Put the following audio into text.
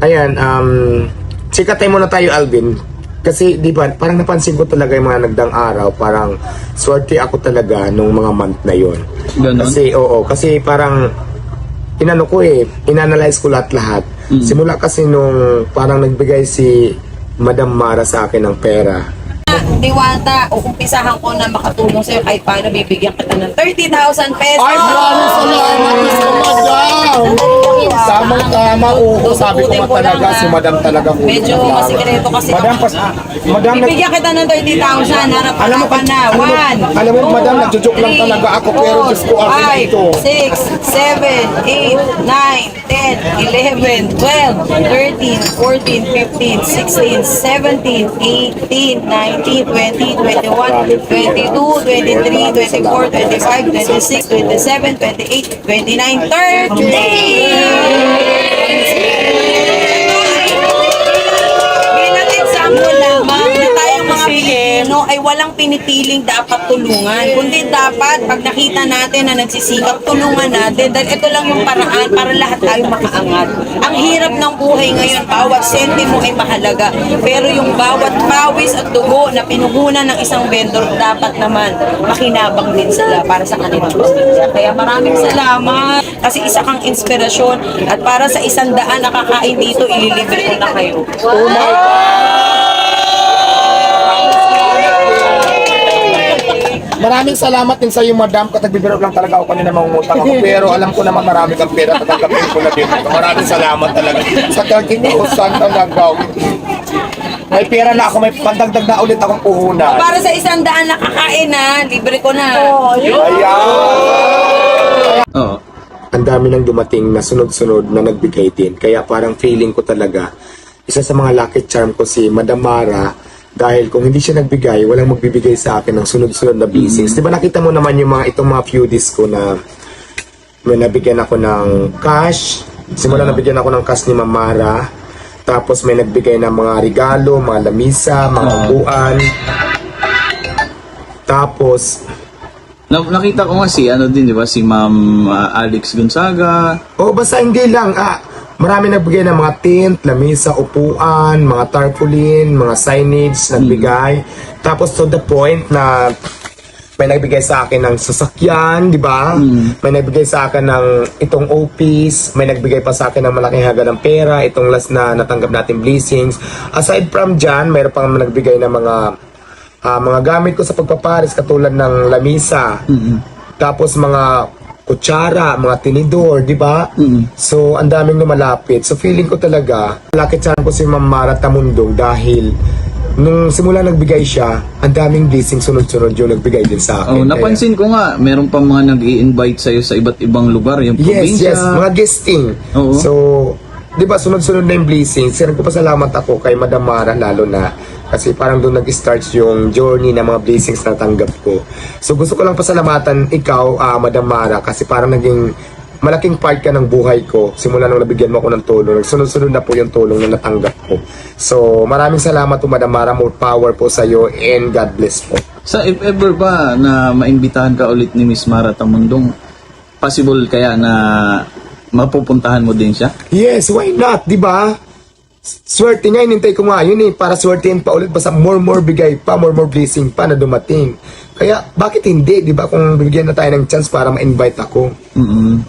Ayan, sikatay muna tayo, Alvin. Kasi, di ba, parang napansin ko talaga yung mga nagdang araw, parang swerte ako talaga nung mga month na yon. Ganon? Kasi, oo, kasi parang, inano ko inanalyze ko lahat-lahat. Simula kasi nung parang nagbigay si Madam Mara sa akin ng pera. Diwata, uumpisahan ko na makatulong sa'yo kahit paano bibigyan kita ng 30,000 pesos. Ay, maraming salamat sa Madam! Tamang-tama, oo. Sabi ko nga talaga, si Madam talaga ko. Medyo masikreto kasi Madam, Madam, bibigyan kita ng 30,000, harapan ka na. 1, alam mo, Madam, nagjo-joke lang talaga ako, pero Diyos ko, akin na ito. 5, 6, 7, 8, 9, 10, 11, 12, 13, 14, 15, 16, 17, 18, 19, 20, 21, 22, 23, 24, 25, 26, 27, 28, 29, 30! Bilang example lamang na tayong mga Pilipino ay walang pinipiling dapat tulungan. Kundi dapat pag nakita natin na nagsisikap, tulungan natin. Dahil ito lang yung paraan para lahat tayo makaangat. Ang hirap ng buhay ngayon, bawat sentimo ay mahalaga. Pero yung bawat pawis at dugo na pinuhunan ng isang vendor, dapat naman makinabang din sila para sa kanilang pamilya. Kaya maraming salamat kasi isa kang inspirasyon at para sa 100 na kakain dito, ililibre ko na kayo. Oh my God! Maraming salamat din sa iyo, Madam. Katagbibiro lang talaga ako kanina mangungutang ako. Pero alam ko naman marami kang pera. Tatanggapin ko na din. Maraming salamat talaga. Sa 30,000 talaga. May pera na ako. May pandagdag na ulit akong puhunan. Para sa 100 na kakain na, libre ko na. Ayan! Oo. Ang dami nang dumating na sunod-sunod na nagbigay din. Kaya parang feeling ko talaga, isa sa mga lucky charm ko si Madam Mara. Dahil kung hindi siya nagbigay, walang magbibigay sa akin ng sunod-sunod na blessings. Di ba nakita mo naman yung mga itong mga few days ko na may nabigyan ako ng cash. Simula nabigyan ako ng cash ni Ma'am Mara. Tapos may nagbigay ng mga regalo, mga lamisa, mga upuan. Tapos Nakita ko nga si ano din, di ba? Si Ma'am Alex Gonzaga. basta hindi lang. Marami nagbigay ng mga tent, lamisa, upuan, mga tarpaulin, mga signage nagbigay. Tapos to the point na may nagbigay sa akin ng sasakyan, di ba? May nagbigay sa akin ng itong office, may nagbigay pa sa akin ng malaking halaga ng pera, itong last na natanggap natin blessings. Aside from dyan, mayroon pang nagbigay ng mga gamit ko sa pagpapares katulad ng lamisa. Tapos mga kutsara, mga tinidor, di ba? So, ang daming lumalapit. So, feeling ko talaga, lucky charm ko si Ma'am Mara Tamundong dahil nung simula nagbigay siya, ang daming blessing sunod-sunod yung nagbigay din sa akin. Oh, napansin ko nga, meron pa mga nag-i-invite sa'yo sa iba't ibang lugar, yung probinsya. Yes, mga guesting. Oo. So, di ba, sunod-sunod na yung blessings. Sir, nagpapasalamat ako kay Madam Mara, lalo na kasi parang doon nag-start yung journey ng mga blessings na tanggap ko. So gusto ko lang pasalamatan ikaw, Madam Mara, kasi parang naging malaking part ka ng buhay ko. Simula nung nabigyan mo ako ng tulong, sunod-sunod na po yung tulong na natanggap ko. So maraming salamat po, Madam Mara. More power po sa iyo and God bless po. Sa if ever ba na maimbitahan ka ulit ni Miss Mara Tamundong, possible kaya na mapupuntahan mo din siya? Yes, why not? Di ba? Swerte nga, hinintay ko nga yun para swertein pa ulit, basta more bigay pa, more blessing pa na dumating. Kaya, bakit hindi, di ba, kung bigyan na tayo ng chance para ma-invite ako? Ayan.